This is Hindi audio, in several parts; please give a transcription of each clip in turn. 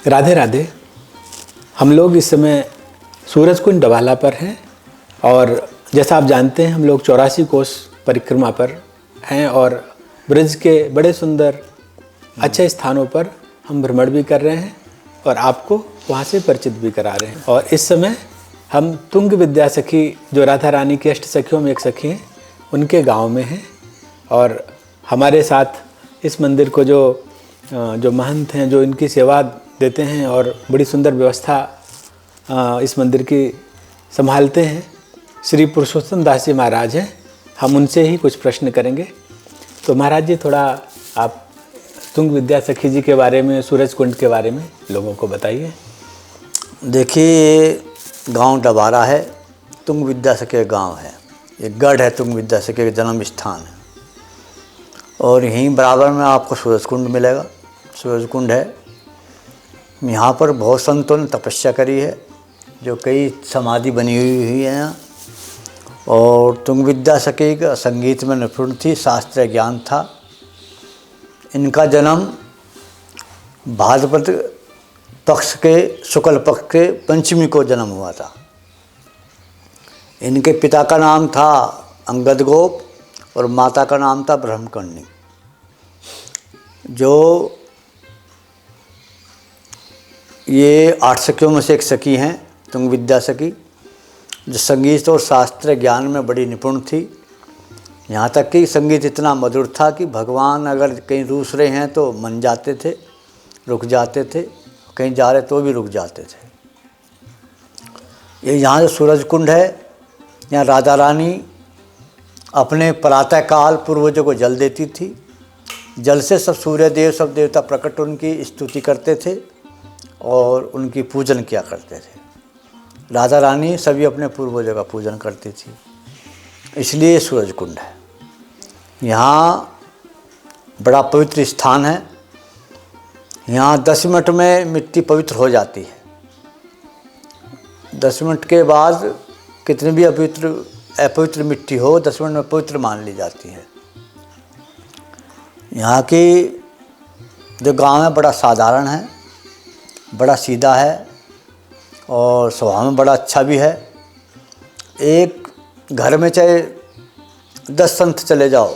राधे राधे। हम लोग इस समय सूरजकुंड डबाला पर हैं और जैसा आप जानते हैं हम लोग 84 कोस परिक्रमा पर हैं और ब्रज के बड़े सुंदर अच्छे स्थानों पर हम भ्रमण भी कर रहे हैं और आपको वहाँ से परिचित भी करा रहे हैं। और इस समय हम तुंग विद्या सखी जो राधा रानी की अष्ट सखियों में एक सखी हैं उनके गांव में हैं और हमारे साथ इस मंदिर को जो महंत हैं जो इनकी सेवा देते हैं और बड़ी सुंदर व्यवस्था इस मंदिर की संभालते हैं, श्री पुरुषोत्तम दास जी महाराज हैं। हम उनसे ही कुछ प्रश्न करेंगे। तो महाराज जी थोड़ा आप तुंग विद्या सखी जी के बारे में, सूरजकुंड के बारे में लोगों को बताइए। देखिए, गांव डबारा है, तुंग विद्या सखी गांव है। ये गढ़ है, तुंग विद्या सखी का जन्म स्थान है और यहीं बराबर में आपको सूरजकुंड मिलेगा। सूरजकुंड है, यहाँ पर बहुत संतों ने तपस्या करी है, जो कई समाधि बनी हुई है यहाँ। और तुंग विद्या सखी का संगीत में निपुण थी, शास्त्रीय ज्ञान था। इनका जन्म भाद्रपद पक्ष के शुक्ल पक्ष के पंचमी को जन्म हुआ था। इनके पिता का नाम था अंगद गोप और माता का नाम था ब्रह्मकर्णी। जो ये 8 सखियों में से एक सखी हैं, तुंग विद्या सखी, जो संगीत और शास्त्रीय ज्ञान में बड़ी निपुण थी। यहाँ तक कि संगीत इतना मधुर था कि भगवान अगर कहीं रूस रहे हैं तो मन जाते थे, रुक जाते थे, कहीं जा रहे तो भी रुक जाते थे। ये यहाँ जो सूरजकुंड है, यहाँ राधा रानी अपने प्रातःकाल पूर्वजों को जल देती थी। जल से सब सूर्य देव, सब देवता प्रकट उनकी स्तुति करते थे और उनकी पूजन किया करते थे। राधा रानी सभी अपने पूर्वजों का पूजन करती थी, इसलिए सूरजकुंड है। यहाँ बड़ा पवित्र स्थान है। यहाँ 10 मिनट में मिट्टी पवित्र हो जाती है। 10 मिनट के बाद कितनी भी अपवित्र मिट्टी हो, 10 मिनट में पवित्र मान ली जाती है। यहाँ की जो गांव है बड़ा साधारण है, बड़ा सीधा है और स्वभाव में बड़ा अच्छा भी है। एक घर में चाहे 10 संत चले जाओ,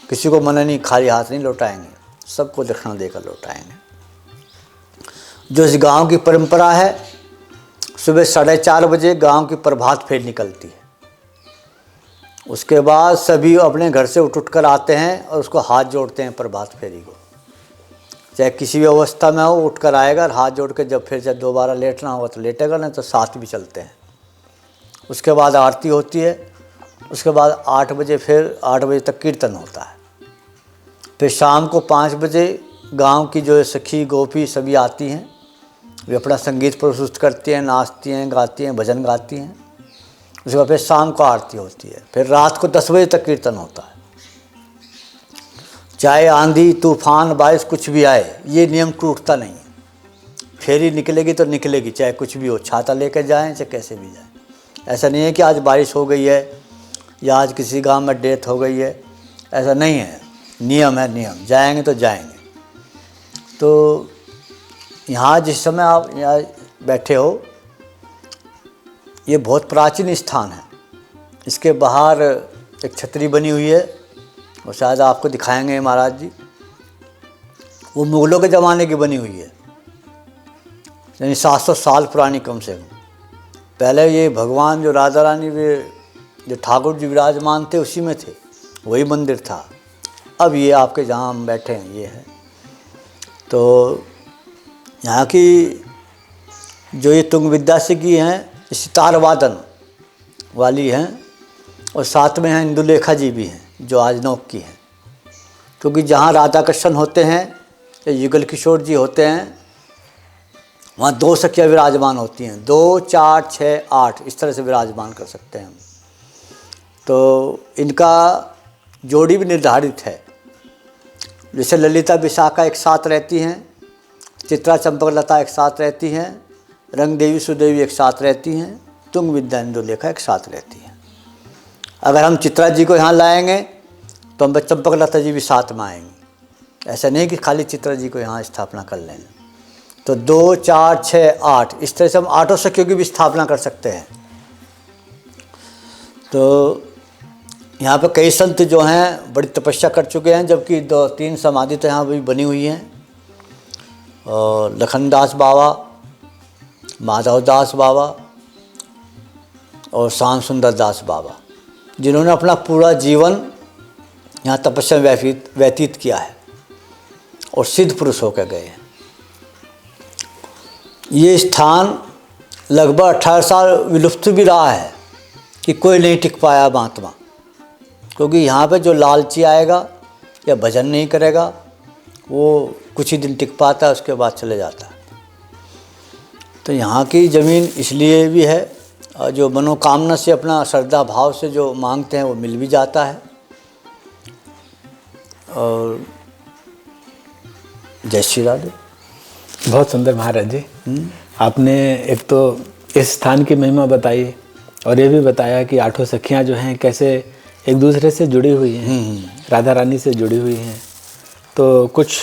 किसी को मना नहीं, खाली हाथ नहीं लौटाएंगे, सबको दक्षिणा देकर लौटाएंगे। जो इस गांव की परंपरा है, सुबह 4:30 बजे गांव की प्रभात फेरी निकलती है। उसके बाद सभी अपने घर से उठ कर आते हैं और उसको हाथ जोड़ते हैं प्रभात फेरी को। चाहे किसी भी अवस्था में हो, उठ कर आएगा और हाथ जोड़ के जब फिर चाहे दोबारा लेटना होगा तो लेटेगा, नहीं तो साथ भी चलते हैं। उसके बाद आरती होती है। उसके बाद 8 बजे फिर 8 बजे तक कीर्तन होता है। फिर शाम को 5 बजे गांव की जो सखी गोपी सभी आती हैं, वे अपना संगीत प्रस्तुत करती हैं, नाचती हैं, गाती हैं, भजन गाती हैं। उसके बाद फिर शाम को आरती होती है। फिर रात को 10 बजे तक कीर्तन होता है। चाहे आंधी तूफान बारिश कुछ भी आए, ये नियम टूटता नहीं है। फेरी निकलेगी तो निकलेगी, चाहे कुछ भी हो, छाता लेकर जाएं चाहे कैसे भी जाएं। ऐसा नहीं है कि आज बारिश हो गई है या आज किसी गांव में डेथ हो गई है, ऐसा नहीं है। नियम है, नियम, जाएंगे तो जाएंगे। तो यहाँ जिस समय आप यहाँ बैठे हो, ये बहुत प्राचीन स्थान है। इसके बाहर एक छतरी बनी हुई है और शायद आपको दिखाएंगे महाराज जी। वो मुग़लों के ज़माने की बनी हुई है, यानी 700 साल पुरानी कम से कम। पहले ये भगवान जो राधा रानी वे जो ठाकुर जी विराजमान थे उसी में थे, वही मंदिर था। अब ये आपके जहाँ हम बैठे हैं ये है। तो यहाँ की जो ये तुंग विद्या सखी हैं, सितार वादन वाली हैं और साथ में हैं इंदुलेखा जी भी हैं जो आजनौक की हैं। क्योंकि जहाँ राधा कृष्ण होते हैं या युगल किशोर जी होते हैं, वहाँ 2 सखियाँ विराजमान होती हैं। 2, 4, 6, 8 इस तरह से विराजमान कर सकते हैं हम। तो इनका जोड़ी भी निर्धारित है। जैसे ललिता विशाखा एक साथ रहती हैं, चित्रा चंपकलता एक साथ रहती हैं, रंग देवी सुदेवी एक साथ रहती हैं, तुंग विद्या इंदुलेखा एक साथ रहती हैं। अगर हम चित्रा जी को यहाँ लाएंगे तो हम चंपकलता जी भी साथ में आएंगी। ऐसा नहीं कि खाली चित्रा जी को यहाँ स्थापना कर लेंगे। तो 2, 4, 6, 8 इस तरह से हम 8 सखियों की भी स्थापना कर सकते हैं। तो यहाँ पे कई संत जो हैं बड़ी तपस्या कर चुके हैं, जबकि 2-3 समाधि तो यहाँ भी बनी हुई हैं। और लखनदास बाबा, माधवदास बाबा और श्याम सुंदर दास बाबा, जिन्होंने अपना पूरा जीवन यहाँ तपस्या व्यतीत किया है और सिद्ध पुरुष होकर गए हैं। ये स्थान लगभग 18 साल विलुप्त भी रहा है कि कोई नहीं टिक पाया महात्मा, क्योंकि यहाँ पे जो लालची आएगा या भजन नहीं करेगा वो कुछ ही दिन टिक पाता है, उसके बाद चले जाता है। तो यहाँ की ज़मीन इसलिए भी है, और जो मनोकामना से अपना श्रद्धा भाव से जो मांगते हैं वो मिल भी जाता है। और जय श्री राधे। बहुत सुंदर महाराज जी, आपने एक तो इस स्थान की महिमा बताई और ये भी बताया कि 8 सखियाँ जो हैं कैसे एक दूसरे से जुड़ी हुई हैं, राधा रानी से जुड़ी हुई हैं। तो कुछ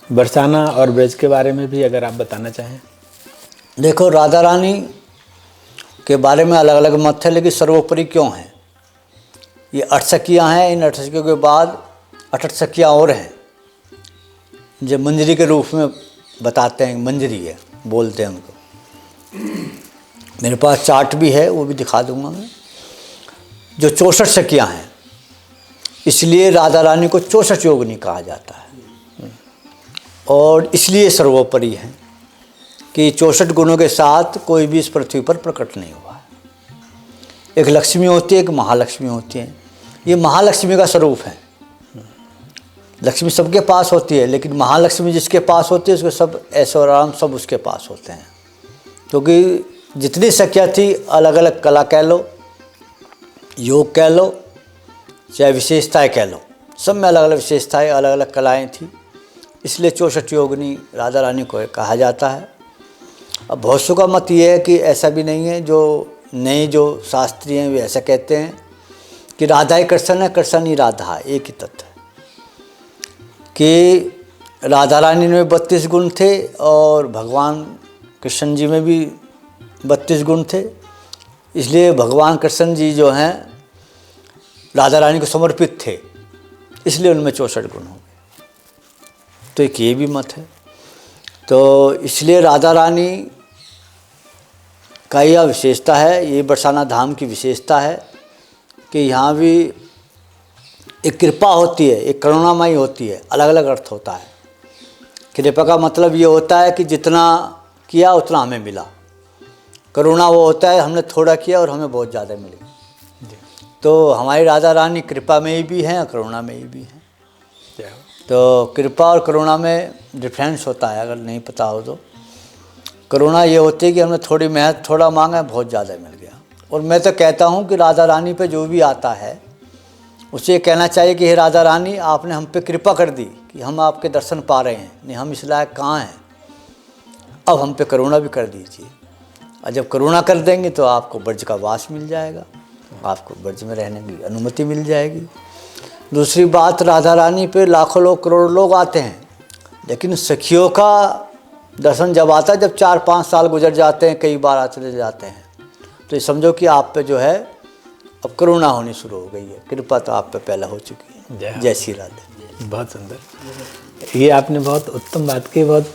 बरसाना और ब्रज के बारे में भी अगर आप बताना चाहें। देखो, राधा रानी के बारे में अलग अलग मत है, लेकिन सर्वोपरि क्यों हैं? ये 8 सखियाँ हैं, इन 8 सखियों के बाद 8 सखियाँ और हैं जो मंजरी के रूप में बताते हैं, मंजरी है बोलते हैं उनको। मेरे पास चार्ट भी है, वो भी दिखा दूंगा मैं। जो 64 सखियाँ हैं, इसलिए राधा रानी को 64 योगिनी कहा जाता है। और इसलिए सर्वोपरि है कि 64 गुणों के साथ कोई भी इस पृथ्वी पर प्रकट नहीं हुआ है। एक लक्ष्मी होती है, एक महालक्ष्मी होती है। ये महालक्ष्मी का स्वरूप है। लक्ष्मी सबके पास होती है, लेकिन महालक्ष्मी जिसके पास होती है उसके सब ऐश्वर्य आराम सब उसके पास होते हैं। क्योंकि जितनी सखियाँ थी, अलग अलग कला कह लो, योग कह लो, चाहे विशेषताएँ कह लो, सब में अलग अलग विशेषताएँ, अलग अलग कलाएँ थी। इसलिए 64 योगिनी राधा रानी को कहा जाता है। अब बहुत सौ का मत ये है कि ऐसा भी नहीं है, जो नए जो शास्त्री हैं वे ऐसा कहते हैं कि राधा ही कृष्ण है, कृष्ण ही राधा है। एक ही तत्व है कि राधा रानी में 32 गुण थे और भगवान कृष्ण जी में भी 32 गुण थे। इसलिए भगवान कृष्ण जी जो हैं राधा रानी को समर्पित थे, इसलिए उनमें 64 गुण हो गए। तो एक ये भी मत है। तो इसलिए राधा रानी का यह विशेषता है, ये बरसाना धाम की विशेषता है कि यहाँ भी एक कृपा होती है, एक करुणामयी होती है। अलग अलग अर्थ होता है। कृपा का मतलब ये होता है कि जितना किया उतना हमें मिला। करुणा वो होता है हमने थोड़ा किया और हमें बहुत ज़्यादा मिली। तो हमारी राधा रानी कृपा में भी हैं, करुणा में भी हैं। तो कृपा और करुणा में डिफरेंस होता है, अगर नहीं पता हो तो। करुणा ये होती है कि हमने थोड़ी मेहनत, थोड़ा मांगा, बहुत ज़्यादा मिल गया। और मैं तो कहता हूँ कि राधा रानी पे जो भी आता है उसे ये कहना चाहिए कि हे राधा रानी, आपने हम पे कृपा कर दी कि हम आपके दर्शन पा रहे हैं, नहीं हम इस लायक कहाँ हैं, अब हम पे करुणा भी कर दीजिए। और जब करुणा कर देंगे तो आपको ब्रज का वास मिल जाएगा, आपको ब्रज में रहने की अनुमति मिल जाएगी। दूसरी बात, राधा रानी पे लाखों लोग, करोड़ों लोग आते हैं, लेकिन सखियों का दर्शन जब आता है जब 4-5 साल गुजर जाते हैं, कई बार चले जाते हैं, तो ये समझो कि आप पे जो है अब करुणा होनी शुरू हो गई है। कृपा तो आप पे पहले हो चुकी है। जय श्री राधे। बहुत सुंदर, ये आपने बहुत उत्तम बात की। बहुत,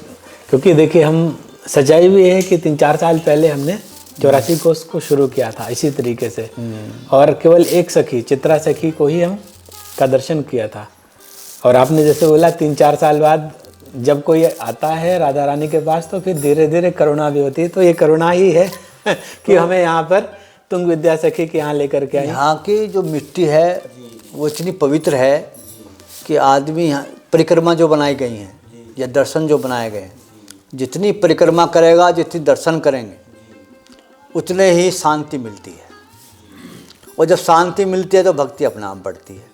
क्योंकि देखिए हम सच्चाई भी है कि 3-4 साल पहले हमने 84 कोस को शुरू किया था इसी तरीके से, और केवल एक सखी, चित्रा सखी को ही हम का दर्शन किया था। और आपने जैसे बोला 3-4 साल बाद जब कोई आता है राधा रानी के पास तो फिर धीरे धीरे करुणा भी होती है। तो ये करुणा ही है कि हमें यहाँ पर तुंग विद्या सखी के यहाँ लेकर के आए। यहाँ की जो मिट्टी है वो इतनी पवित्र है कि आदमी यहाँ परिक्रमा जो बनाई गई हैं या दर्शन जो बनाए गए हैं, जितनी परिक्रमा करेगा, जितनी दर्शन करेंगे, उतने ही शांति मिलती है। और जब शांति मिलती है तो भक्ति अपने आप बढ़ती है।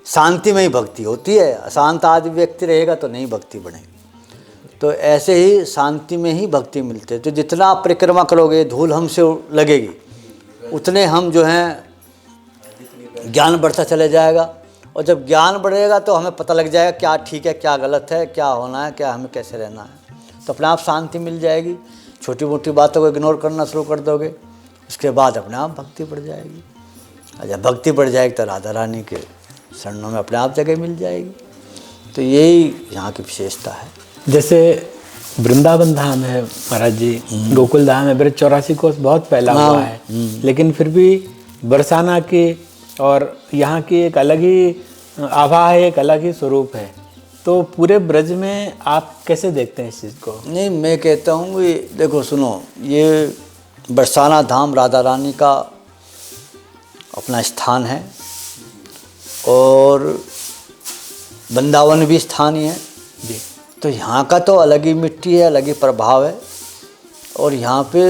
शांति में ही भक्ति होती है। अशांत आदि व्यक्ति रहेगा तो नहीं भक्ति बढ़ेगी। तो ऐसे ही शांति में ही भक्ति मिलती है। तो जितना आप परिक्रमा करोगे, धूल हमसे लगेगी, उतने हम जो हैं ज्ञान बढ़ता चले जाएगा। और जब ज्ञान बढ़ेगा तो हमें पता लग जाएगा क्या ठीक है, क्या गलत है, क्या होना है, क्या हमें कैसे रहना है। तो अपने आप शांति मिल जाएगी। छोटी मोटी बातों को इग्नोर करना शुरू कर दोगे, उसके बाद अपने आप भक्ति बढ़ जाएगी। और जब भक्ति बढ़ जाएगी तो राधा रानी के शरणों में अपने आप जगह मिल जाएगी। तो यही यहाँ की विशेषता है। जैसे वृंदावन धाम है महाराज जी, गोकुल धाम है, ब्रज 84 कोस बहुत फैला हुआ है, लेकिन फिर भी बरसाना की और यहाँ की एक अलग ही आभा है, एक अलग ही स्वरूप है। तो पूरे ब्रज में आप कैसे देखते हैं इस चीज़ को? नहीं, मैं कहता हूँ कि देखो सुनो, ये बरसाना धाम राधा रानी का अपना स्थान है और वृंदावन भी स्थान ही है जी। तो यहाँ का तो अलग ही मिट्टी है, अलग ही प्रभाव है। और यहाँ पे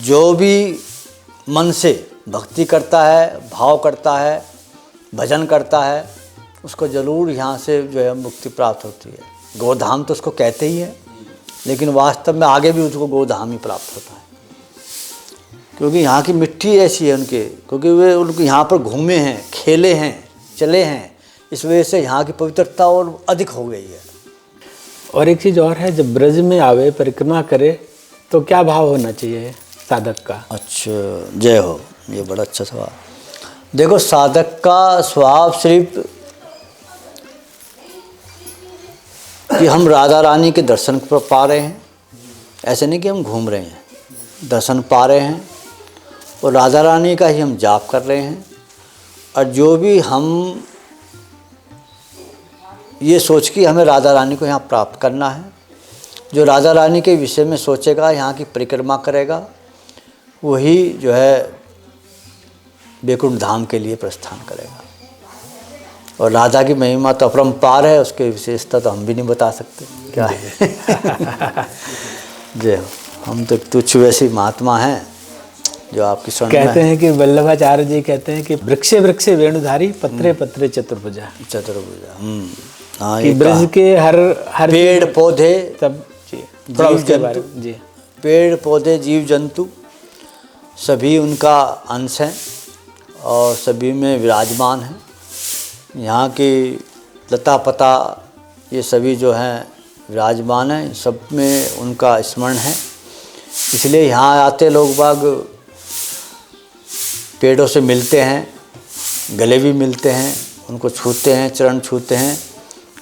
जो भी मन से भक्ति करता है, भाव करता है, भजन करता है, उसको ज़रूर यहाँ से जो है मुक्ति प्राप्त होती है। गोधाम तो उसको कहते ही है, लेकिन वास्तव में आगे भी उसको गोधाम ही प्राप्त होता है, क्योंकि यहाँ की मिट्टी ऐसी है उनके, क्योंकि वे उनके यहाँ पर घूमे हैं, खेले हैं, चले हैं, इस वजह से यहाँ की पवित्रता और अधिक हो गई है। और एक चीज़ और है, जब ब्रज में आवे परिक्रमा करे तो क्या भाव होना चाहिए साधक का? अच्छा, जय हो, ये बड़ा अच्छा सवाल। देखो, साधक का स्वभाव सिर्फ कि हम राधा रानी के दर्शन पा रहे हैं, ऐसे नहीं कि हम घूम रहे हैं, दर्शन पा रहे हैं और राधा रानी का ही हम जाप कर रहे हैं। और जो भी हम ये सोच कि हमें राधा रानी को यहाँ प्राप्त करना है, जो राधा रानी के विषय में सोचेगा, यहाँ की परिक्रमा करेगा, वही जो है वैकुंठ धाम के लिए प्रस्थान करेगा। और राधा की महिमा तो अपरंपार है, उसकी विशेषता तो हम भी नहीं बता सकते क्या है। जय हो, हम तो तुच्छ वैसी महात्मा हैं जो आपकी शरण में कहते हैं कि वल्लभाचार्य जी कहते हैं कि वृक्षे वृक्षे वेणुधारी, पत्रे पत्रे चतुर्भुजा। हाँ, कि ब्रज के हर पेड़ पौधे सब जीव जंतु, जी, पेड़ पौधे जीव जंतु सभी उनका अंश हैं और सभी में विराजमान हैं। यहाँ की लता पता ये सभी जो हैं विराजमान हैं, सब में उनका स्मरण है। इसलिए यहाँ आते लोग बाग पेड़ों से मिलते हैं, गले भी मिलते हैं, उनको छूते हैं, चरण छूते हैं,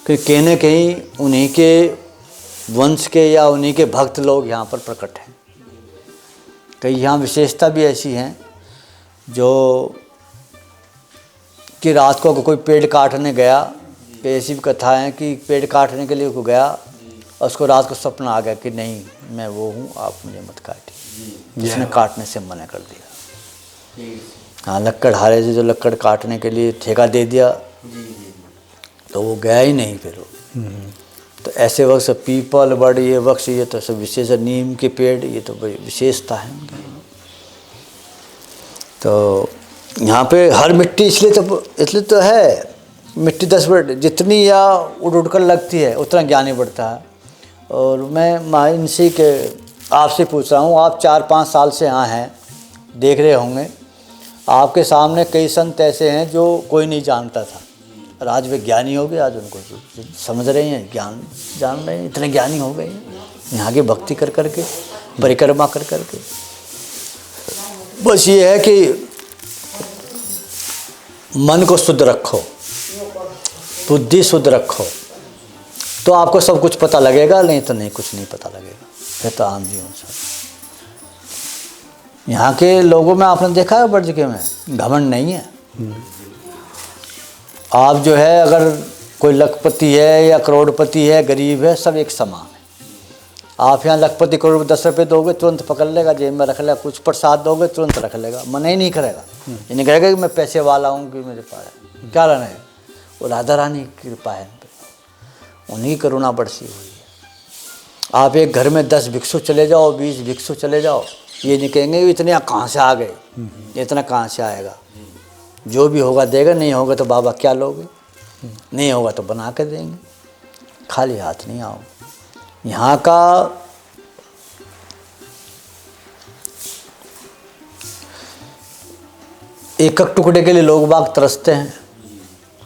क्योंकि कहीं न कहीं उन्हीं के वंश के या उन्हीं के भक्त लोग यहाँ पर प्रकट हैं। कई यहाँ विशेषता भी ऐसी हैं जो कि रात को कोई पेड़ काटने गया, ऐसी भी कथा है कि पेड़ काटने के लिए को गया और उसको रात को सपना आ गया कि नहीं मैं वो हूँ, आप मुझे मत काटिए, उसने काटने से मना कर दिया। हाँ, लक्कड़हारे से जो लक्कड़ काटने के लिए ठेका दे दिया तो वो गया ही नहीं फिर वो। तो ऐसे वक्त पीपल बड़ ये वृक्ष ये तो सब विशेष, नीम के पेड़ ये तो बड़ी विशेषता है। तो यहाँ पे हर मिट्टी इसलिए तो है, मिट्टी 10 मिनट जितनी या उड़ कर लगती है उतना ज्ञानी बढ़ता है। और मैं इनसे के आपसे पूछ रहा हूँ, आप 4-5 साल से यहाँ हैं, देख रहे होंगे आपके सामने कई संत ऐसे हैं जो कोई नहीं जानता था और आज वे ज्ञानी हो गए, आज उनको समझ रहे हैं, ज्ञान जान रहे हैं, इतने ज्ञानी हो गए हैं यहाँ की भक्ति कर कर के, परिक्रमा कर कर के। बस ये है कि मन को शुद्ध रखो, बुद्धि शुद्ध रखो, तो आपको सब कुछ पता लगेगा, नहीं तो नहीं, कुछ नहीं पता लगेगा, फिर तो आम जीवन सब। यहाँ के लोगों में आपने देखा है ब्रज के में घमंड नहीं है। आप जो है अगर कोई लखपति है या करोड़पति है, गरीब है, सब एक समान है। आप यहाँ लखपति करोड़ 10 रुपये दोगे तुरंत पकड़ लेगा, जेब में रख लेगा, कुछ प्रसाद दोगे तुरंत रख लेगा, मन ही नहीं करेगा, ये नहीं कहेगा कि मैं पैसे वाला हूँ कि मेरे पास है, क्या लेना है। वो राधा रानी की कृपा है, उन्हीं करुणा बरसी हुई है। आप एक घर में 10 भिक्षु चले जाओ, 20 भिक्षु चले जाओ, ये नहीं कहेंगे इतने कहाँ से आ गए, इतना कहाँ से आएगा। जो भी होगा देगा, नहीं होगा तो बाबा क्या लोगे, नहीं होगा तो बना के देंगे, खाली हाथ नहीं आओ। यहाँ का एक एक टुकड़े के लिए लोग बाग तरसते हैं,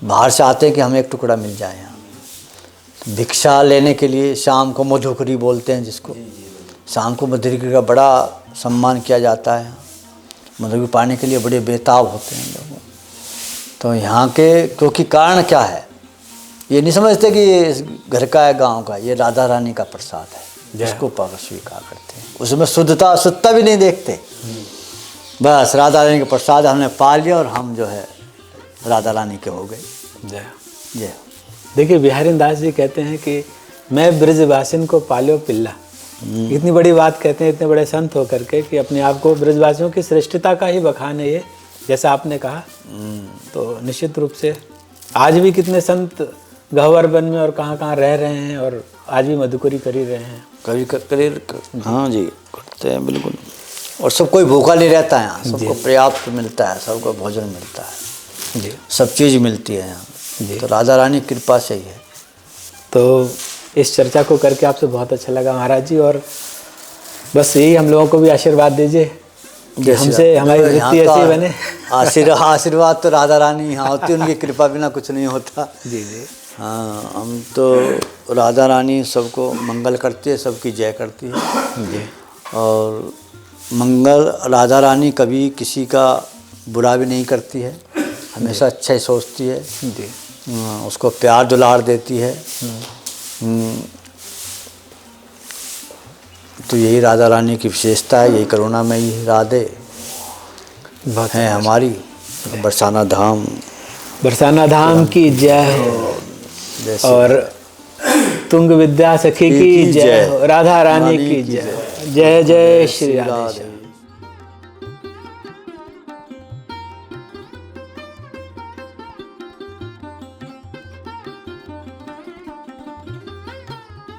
बाहर से आते हैं कि हमें एक टुकड़ा मिल जाए यहाँ। भिक्षा लेने के लिए शाम को मधुकरी बोलते हैं जिसको, शाम को मधुकरी का बड़ा सम्मान किया जाता है। मधुकरी पाने के लिए बड़े बेताब होते हैं लोग। तो यहाँ के क्योंकि कारण क्या है, ये नहीं समझते कि ये घर का है गांव का, ये राधा रानी का प्रसाद है जिसको पाकर स्वीकार करते हैं। उसमें शुद्धता भी नहीं देखते, बस राधा रानी का प्रसाद हमने पा लिया और हम जो है राधा रानी के हो गए। जय जय। देखिए बिहारी दास जी कहते हैं कि मैं ब्रजवासिन को पालो पिल्ला। इतनी बड़ी बात कहते हैं इतने बड़े संत होकर के कि अपने आप को ब्रजवासियों की श्रेष्ठता का ही बखान है ये, जैसा आपने कहा। तो निश्चित रूप से आज भी कितने संत गहवर वन में और कहाँ कहाँ रह रहे हैं और आज भी मधुकरी कर ही रहे हैं। कभी करीर हाँ जी करते हैं बिल्कुल। और सब कोई भूखा नहीं रहता है यहाँ, सबको पर्याप्त मिलता है, सबको भोजन मिलता है जी, सब चीज़ मिलती है यहाँ जी। तो राधा रानी की कृपा से ही है। तो इस चर्चा को करके आपसे बहुत अच्छा लगा महाराज जी, और बस यही हम लोगों को भी आशीर्वाद दीजिए कि हमसे हमारी वृत्ति ऐसी बने। आशीर्वाद तो राधा रानी यहाँ होती, उनकी कृपा बिना कुछ नहीं होता। जी जी हाँ, हम तो राधा रानी सबको मंगल करती है, सबकी जय करती है जी। और मंगल राधा रानी कभी किसी का बुरा भी नहीं करती है, हमेशा अच्छा ही सोचती है जी। उसको प्यार दुलार देती है। तो यही राधा रानी की विशेषता है, यही करुणामयी राधे हैं हमारी। बरसाना धाम की जय हो और तुंग विद्या सखी की जय हो, राधा रानी की जय। जय जय श्री राधे।